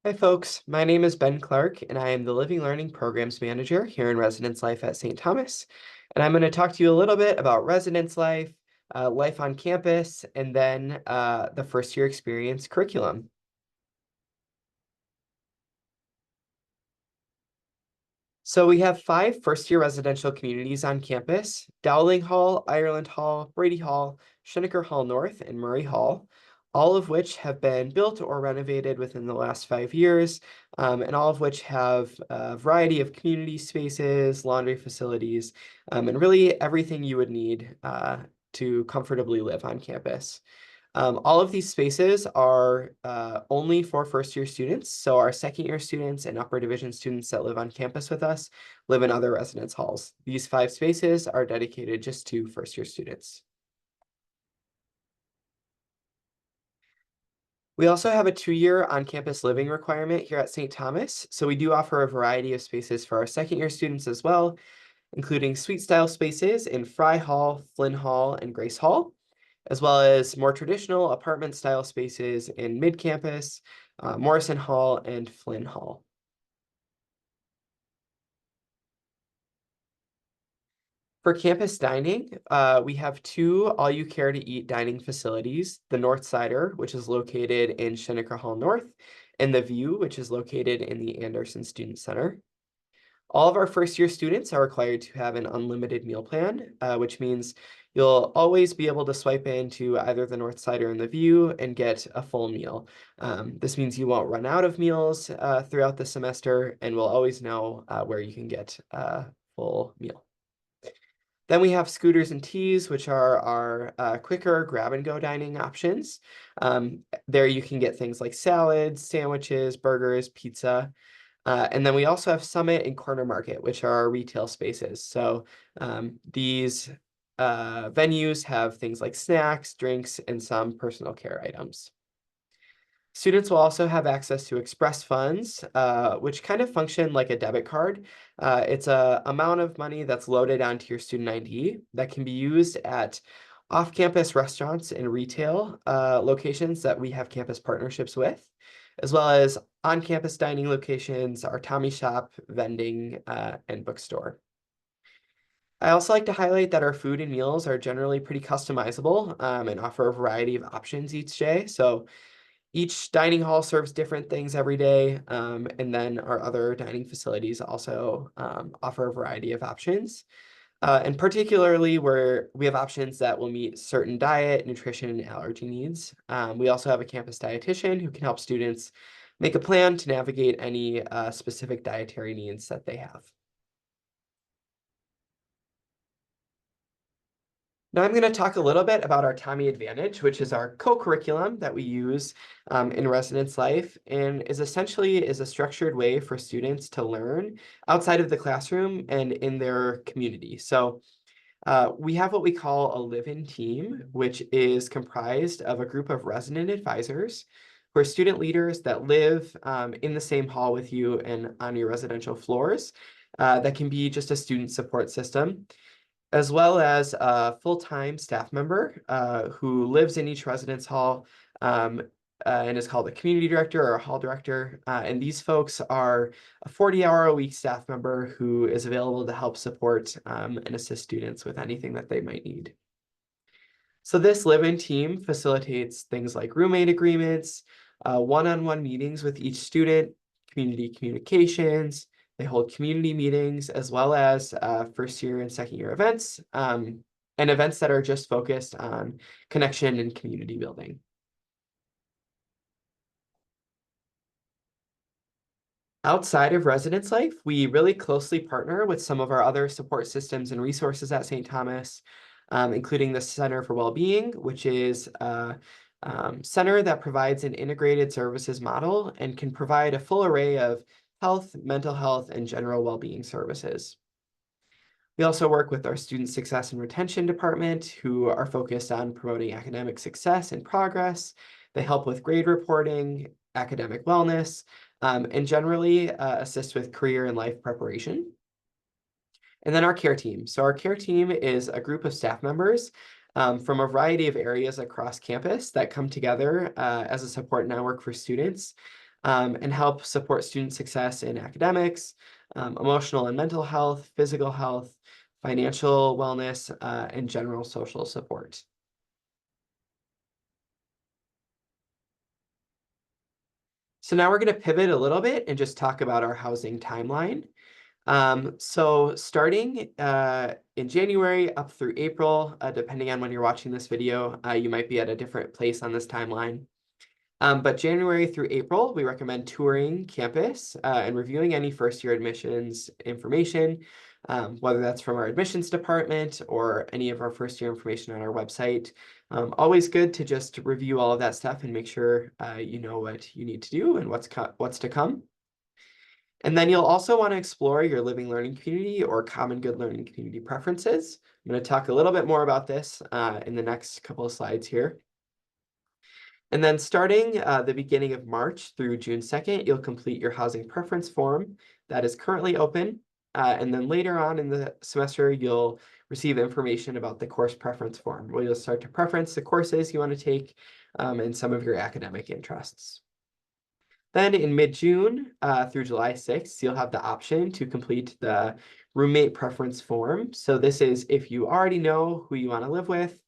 Hi folks, my name is Ben Clark and I am the Living Learning Programs Manager here in Residence Life at St. Thomas. And I'm going to talk to you a little bit about residence life, life on campus, and then the first year experience curriculum. So we have 5 first-year residential communities on campus: Dowling Hall, Ireland Hall, Brady Hall, Shinneker Hall North, and Murray Hall, all of which have been built or renovated within the last 5 years, and all of which have a variety of community spaces, laundry facilities, and really everything you would need to comfortably live on campus. All of these spaces are only for first-year students, so our second-year students and upper division students that live on campus with us live in other residence halls. These 5 spaces are dedicated just to first-year students. We also have a 2-year on-campus living requirement here at St. Thomas, so we do offer a variety of spaces for our second-year students as well, including suite-style spaces in Fry Hall, Flynn Hall, and Grace Hall, as well as more traditional apartment-style spaces in mid-campus, Morrison Hall, and Flynn Hall. For campus dining, we have 2 all-you-care-to-eat dining facilities: the North Sider, which is located in Shinneker Hall North, and the View, which is located in the Anderson Student Center. All of our first-year students are required to have an unlimited meal plan, which means you'll always be able to swipe into either the North Side or in the View and get a full meal. This means you won't run out of meals throughout the semester, and will always know where you can get a full meal. Then we have Scooters and Teas, which are our quicker grab-and-go dining options. There you can get things like salads, sandwiches, burgers, pizza. And then we also have Summit and Corner Market, which are our retail spaces. So these venues have things like snacks, drinks, and some personal care items. Students will also have access to express funds, which kind of function like a debit card. It's a amount of money that's loaded onto your student ID that can be used at off-campus restaurants and retail locations that we have campus partnerships with, as well as on-campus dining locations, our Tommy Shop, vending, and bookstore. I also like to highlight that our food and meals are generally pretty customizable and offer a variety of options each day. So each dining hall serves different things every day, and then our other dining facilities also offer a variety of options. And particularly where we have options that will meet certain diet, nutrition, and allergy needs. We also have a campus dietitian who can help students make a plan to navigate any specific dietary needs that they have. Now I'm going to talk a little bit about our Tommy Advantage, which is our co-curriculum that we use in residence life, and is essentially a structured way for students to learn outside of the classroom and in their community. So we have what we call a live-in team, which is comprised of a group of resident advisors who are student leaders that live in the same hall with you and on your residential floors. That can be just a student support system, as well as a full-time staff member who lives in each residence hall and is called a community director or a hall director. And these folks are a 40-hour-a-week staff member who is available to help support and assist students with anything that they might need. So this live-in team facilitates things like roommate agreements, one-on-one meetings with each student, community communications. They hold community meetings, as well as first year and second year events, and events that are just focused on connection and community building. Outside of residence life, we really closely partner with some of our other support systems and resources at St. Thomas, including the Center for Wellbeing, which is a center that provides an integrated services model and can provide a full array of health, mental health, and general well-being services. We also work with our Student Success and Retention Department, who are focused on promoting academic success and progress. They help with grade reporting, academic wellness, and generally assist with career and life preparation. And then our care team. So our care team is a group of staff members from a variety of areas across campus that come together as a support network for students. and help support student success in academics, emotional and mental health, physical health, financial wellness, and general social support. So now we're going to pivot a little bit and just talk about our housing timeline. So starting in January up through April, depending on when you're watching this video, you might be at a different place on this timeline. But January through April, we recommend touring campus and reviewing any first-year admissions information, whether that's from our admissions department or any of our first-year information on our website. Always good to just review all of that stuff and make sure you know what you need to do and what's to come. And then you'll also want to explore your living learning community or common good learning community preferences. I'm going to talk a little bit more about this in the next couple of slides here. And then starting the beginning of March through June 2nd, you'll complete your housing preference form that is currently open. And then later on in the semester, you'll receive information about the course preference form, where you'll start to preference the courses you want to take and some of your academic interests. Then in mid-June through July 6th, you'll have the option to complete the roommate preference form. So this is if you already know who you want to live with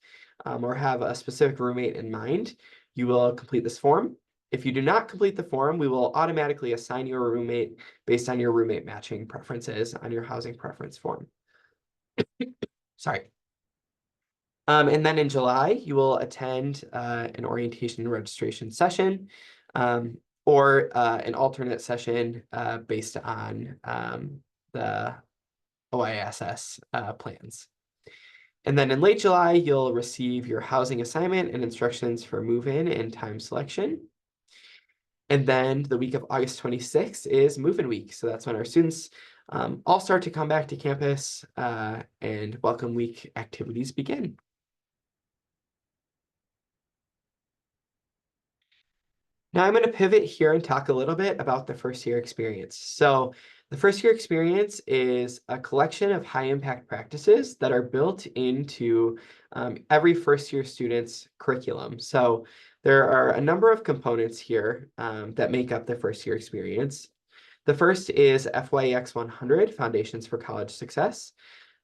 or have a specific roommate in mind, you will complete this form. If you do not complete the form, we will automatically assign you a roommate based on your roommate matching preferences on your housing preference form. Sorry. And then in July, you will attend an orientation and registration session or an alternate session based on the OISS plans. And then in late July, you'll receive your housing assignment and instructions for move-in and time selection. And then the week of August 26th is move-in week. So that's when our students all start to come back to campus and welcome week activities begin. Now I'm going to pivot here and talk a little bit about the first year experience. So the first year experience is a collection of high impact practices that are built into every first year student's curriculum. So there are a number of components here that make up the first year experience. The first is FYEX 100, Foundations for College Success.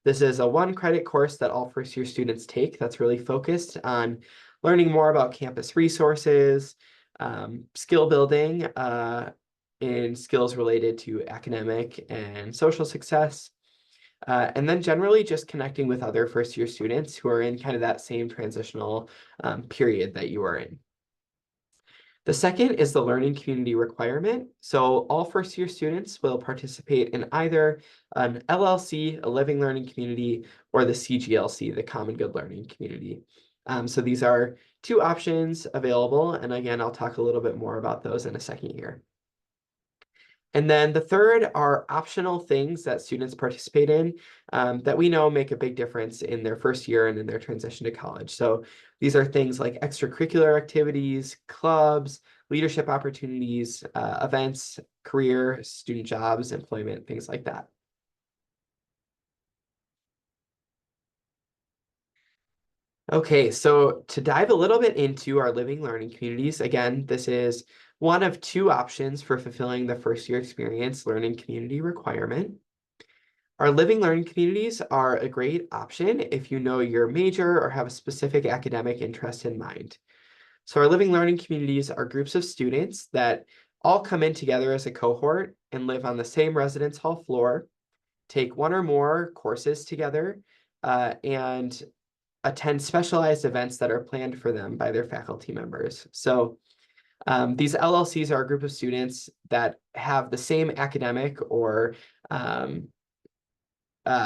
This is a one-credit course that all first-year students take that's really focused on learning more about campus resources, skill building in skills related to academic and social success, and then generally just connecting with other first-year students who are in kind of that same transitional period that you are in. The second is the learning community requirement. So all first-year students will participate in either an LLC, a living learning community, or the CGLC, the Common Good Learning Community. So these are two options available, and again, I'll talk a little bit more about those in a second here. And then the third are optional things that students participate in that we know make a big difference in their first year and in their transition to college. So these are things like extracurricular activities, clubs, leadership opportunities, events, career, student jobs, employment, things like that. Okay, so to dive a little bit into our living learning communities, again, this is one of two options for fulfilling the first year experience learning community requirement. Our living learning communities are a great option if you know your major or have a specific academic interest in mind. So our living learning communities are groups of students that all come in together as a cohort and live on the same residence hall floor, take one or more courses together, and attend specialized events that are planned for them by their faculty members. So these LLCs are a group of students that have the same academic or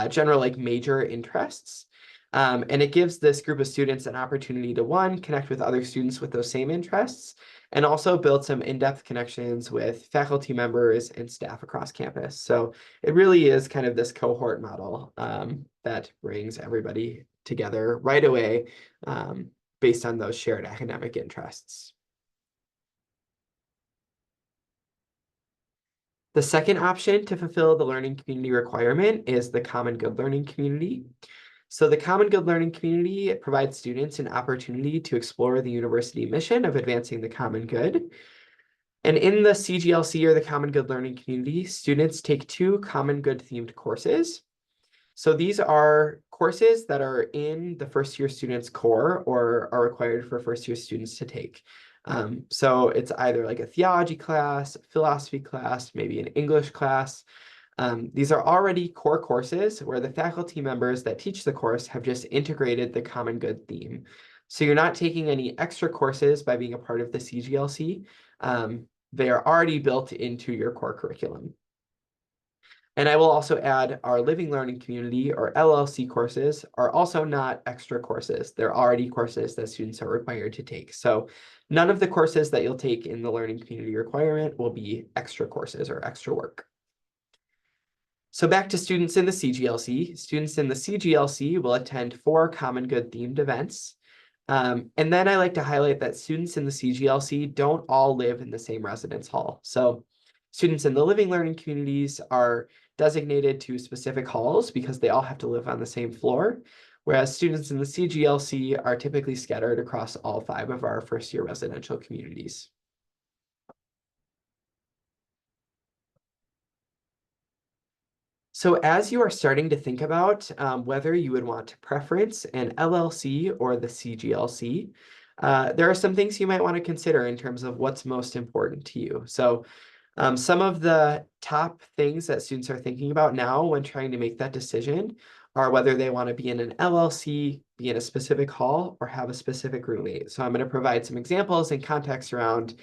general like major interests. And it gives this group of students an opportunity to, one, connect with other students with those same interests, and also build some in-depth connections with faculty members and staff across campus. So it really is kind of this cohort model that brings everybody together right away based on those shared academic interests. The second option to fulfill the learning community requirement is the Common Good Learning Community. So the Common Good Learning Community provides students an opportunity to explore the university mission of advancing the common good. And in the CGLC, or the Common Good Learning Community, students take 2 Common Good themed courses. So these are courses that are in the first year students' core or are required for first year students to take. So it's either like a theology class, philosophy class, maybe an English class. These are already core courses where the faculty members that teach the course have just integrated the common good theme. So you're not taking any extra courses by being a part of the CGLC. They are already built into your core curriculum. And I will also add our Living Learning Community, or LLC courses, are also not extra courses. They're already courses that students are required to take. So none of the courses that you'll take in the Learning Community requirement will be extra courses or extra work. So back to students in the CGLC. Students in the CGLC will attend 4 Common Good themed events. And then I like to highlight that students in the CGLC don't all live in the same residence hall. So students in the Living Learning Communities are designated to specific halls because they all have to live on the same floor, whereas students in the CGLC are typically scattered across all 5 of our first year residential communities. So as you are starting to think about whether you would want to preference an LLC or the CGLC, there are some things you might want to consider in terms of what's most important to you. So some of the top things that students are thinking about now when trying to make that decision are whether they want to be in an LLC, be in a specific hall, or have a specific roommate. So I'm going to provide some examples and context around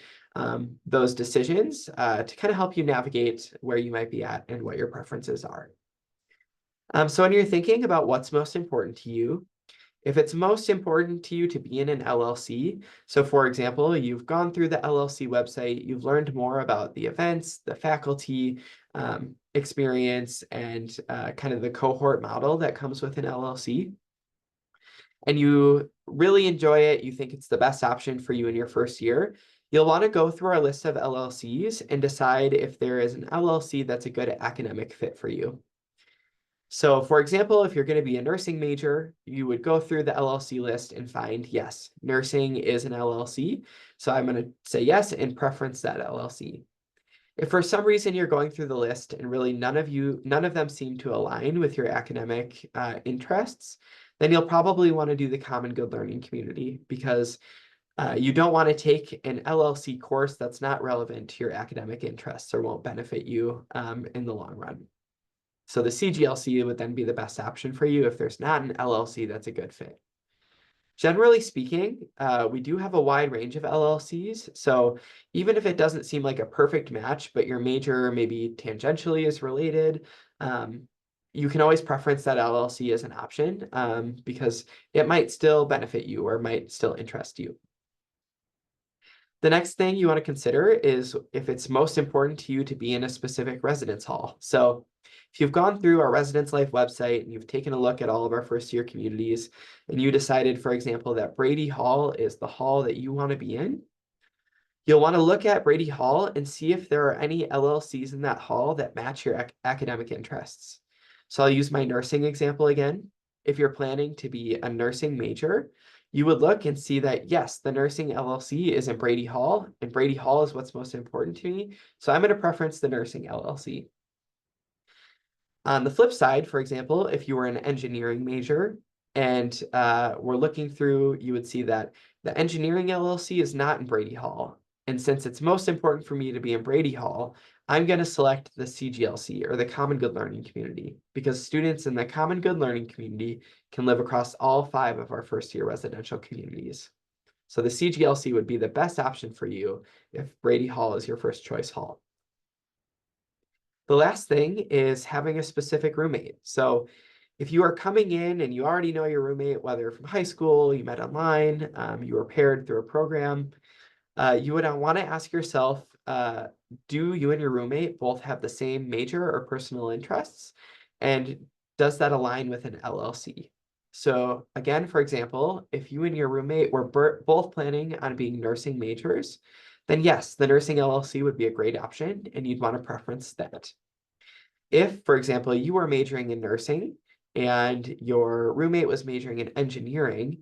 those decisions to kind of help you navigate where you might be at and what your preferences are. So when you're thinking about what's most important to you, if it's most important to you to be in an LLC, so for example, you've gone through the LLC website, you've learned more about the events, the faculty experience, and kind of the cohort model that comes with an LLC, and you really enjoy it, you think it's the best option for you in your first year, you'll want to go through our list of LLCs and decide if there is an LLC that's a good academic fit for you. So for example, if you're going to be a nursing major, you would go through the LLC list and find, yes, nursing is an LLC. So I'm going to say yes and preference that LLC. If for some reason you're going through the list and really none of them seem to align with your academic interests, then you'll probably want to do the Common Good Learning Community because you don't want to take an LLC course that's not relevant to your academic interests or won't benefit you in the long run. So the CGLC would then be the best option for you if there's not an LLC that's a good fit. Generally speaking, we do have a wide range of LLCs. So even if it doesn't seem like a perfect match, but your major maybe tangentially is related, you can always preference that LLC as an option because it might still benefit you or might still interest you. The next thing you want to consider is if it's most important to you to be in a specific residence hall. So if you've gone through our Residence Life website and you've taken a look at all of our first year communities and you decided, for example, that Brady Hall is the hall that you want to be in, you'll want to look at Brady Hall and see if there are any LLCs in that hall that match your academic interests. So I'll use my nursing example again. If you're planning to be a nursing major, you would look and see that, yes, the nursing LLC is in Brady Hall, and Brady Hall is what's most important to me. So I'm going to preference the nursing LLC. On the flip side, for example, if you were an engineering major and we're looking through, you would see that the engineering LLC is not in Brady Hall. And since it's most important for me to be in Brady Hall, I'm going to select the CGLC, or the Common Good Learning Community, because students in the Common Good Learning Community can live across all 5 of our first year residential communities. So the CGLC would be the best option for you if Brady Hall is your first choice hall. The last thing is having a specific roommate. So if you are coming in and you already know your roommate, whether from high school, you met online, you were paired through a program, you would want to ask yourself, do you and your roommate both have the same major or personal interests? And does that align with an LLC? So again, for example, if you and your roommate were both planning on being nursing majors, then yes, the nursing LLC would be a great option and you'd want to preference that. If, for example, you were majoring in nursing and your roommate was majoring in engineering,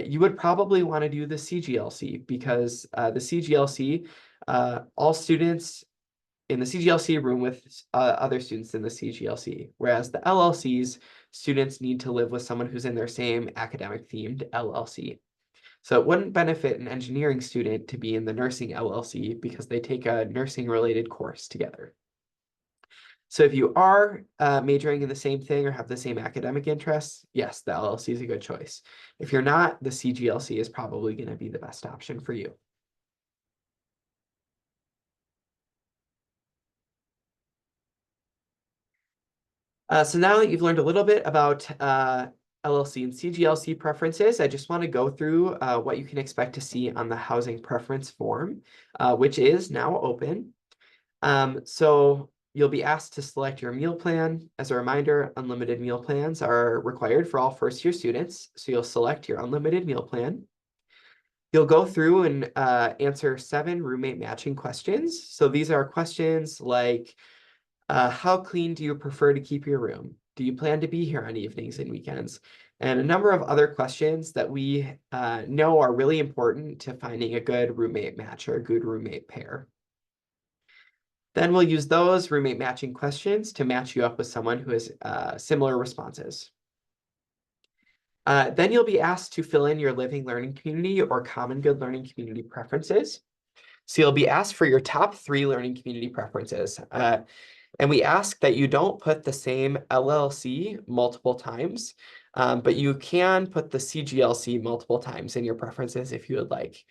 you would probably want to do the CGLC because the CGLC All students in the CGLC room with other students in the CGLC, whereas the LLCs, students need to live with someone who's in their same academic themed LLC. So it wouldn't benefit an engineering student to be in the nursing LLC because they take a nursing related course together. So if you are majoring in the same thing or have the same academic interests, yes, the LLC is a good choice. If you're not, the CGLC is probably going to be the best option for you. So now that you've learned a little bit about LLC and CGLC preferences, I just want to go through what you can expect to see on the housing preference form, which is now open. So you'll be asked to select your meal plan. As a reminder, unlimited meal plans are required for all first-year students. So you'll select your unlimited meal plan. You'll go through and answer 7 roommate matching questions. So these are questions like, how clean do you prefer to keep your room? Do you plan to be here on evenings and weekends? And a number of other questions that we know are really important to finding a good roommate match or a good roommate pair. Then we'll use those roommate matching questions to match you up with someone who has similar responses. Then you'll be asked to fill in your living learning community or common good learning community preferences. So you'll be asked for your top 3 learning community preferences. And we ask that you don't put the same LLC multiple times, but you can put the CGLC multiple times in your preferences if you would like.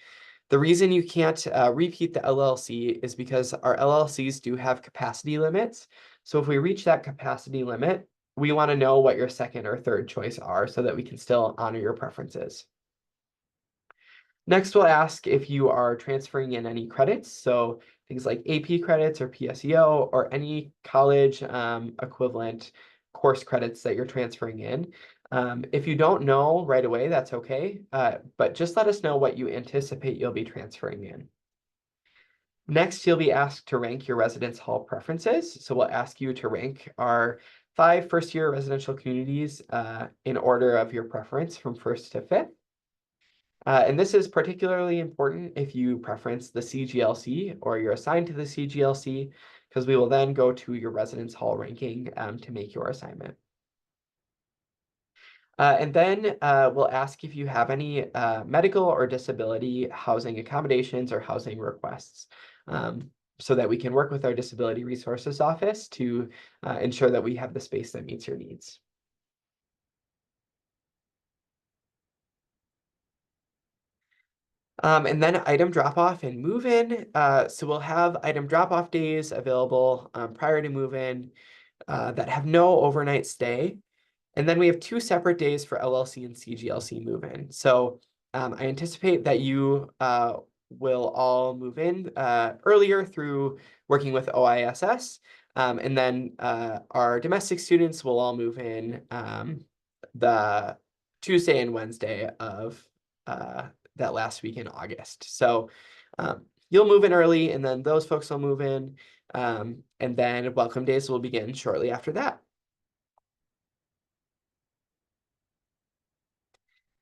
The reason you can't repeat the LLC is because our LLCs do have capacity limits. So if we reach that capacity limit, we want to know what your second or third choice are so that we can still honor your preferences. Next, we'll ask if you are transferring in any credits. So things like AP credits or PSEO or any college equivalent course credits that you're transferring in. If you don't know right away, that's okay. But just let us know what you anticipate you'll be transferring in. Next, you'll be asked to rank your residence hall preferences. So we'll ask you to rank our 5 first-year residential communities in order of your preference from 1st to 5th. And this is particularly important if you preference the CGLC or you're assigned to the CGLC, because we will then go to your residence hall ranking to make your assignment. And then we'll ask if you have any medical or disability housing accommodations or housing requests, so that we can work with our Disability Resources Office to ensure that we have the space that meets your needs. And then item drop-off and move-in. So we'll have item drop-off days available prior to move-in that have no overnight stay. And then we have 2 separate days for LLC and CGLC move-in. So I anticipate that you will all move in earlier through working with OISS. And then our domestic students will all move in the Tuesday and Wednesday of that last week in August. So you'll move in early, and then those folks will move in, and then welcome days will begin shortly after that.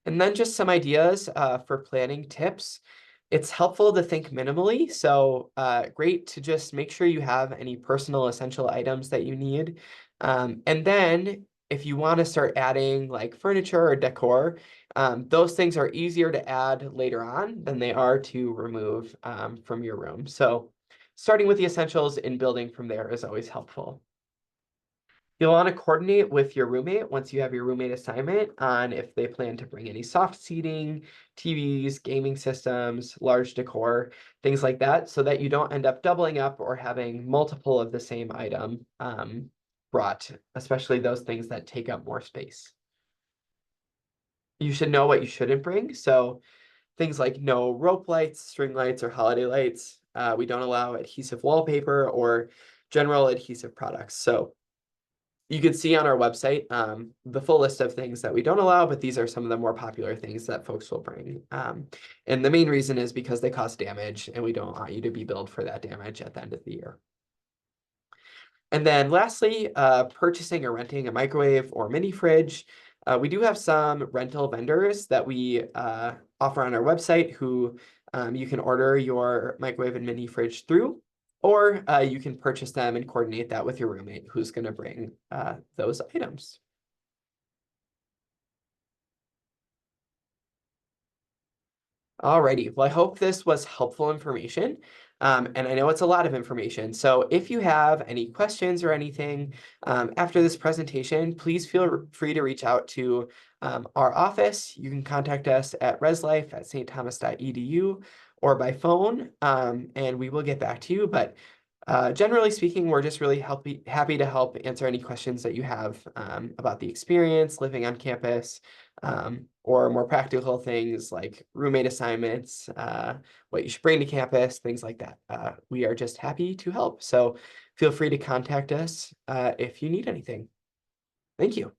And then just some ideas for planning tips. It's helpful to think minimally, so great to just make sure you have any personal essential items that you need. And then if you want to start adding like furniture or decor, those things are easier to add later on than they are to remove from your room. So starting with the essentials and building from there is always helpful. You'll want to coordinate with your roommate once you have your roommate assignment on if they plan to bring any soft seating, TVs, gaming systems, large decor, things like that, so that you don't end up doubling up or having multiple of the same item brought, especially those things that take up more space. You should know what you shouldn't bring. So things like no rope lights, string lights, or holiday lights. We don't allow adhesive wallpaper or general adhesive products. So you can see on our website the full list of things that we don't allow, but these are some of the more popular things that folks will bring. And the main reason is because they cause damage, and we don't want you to be billed for that damage at the end of the year. And then lastly, purchasing or renting a microwave or mini fridge. We do have some rental vendors that we offer on our website who You can order your microwave and mini fridge through, or you can purchase them and coordinate that with your roommate who's going to bring those items. Alrighty, well, I hope this was helpful information. And I know it's a lot of information. So if you have any questions or anything after this presentation, please feel free to reach out to our office. You can contact us at reslife@stthomas.edu or by phone, and we will get back to you. But generally speaking, we're just really happy to help answer any questions that you have about the experience living on campus, or more practical things like roommate assignments, what you should bring to campus, things like that. We are just happy to help. So feel free to contact us if you need anything. Thank you.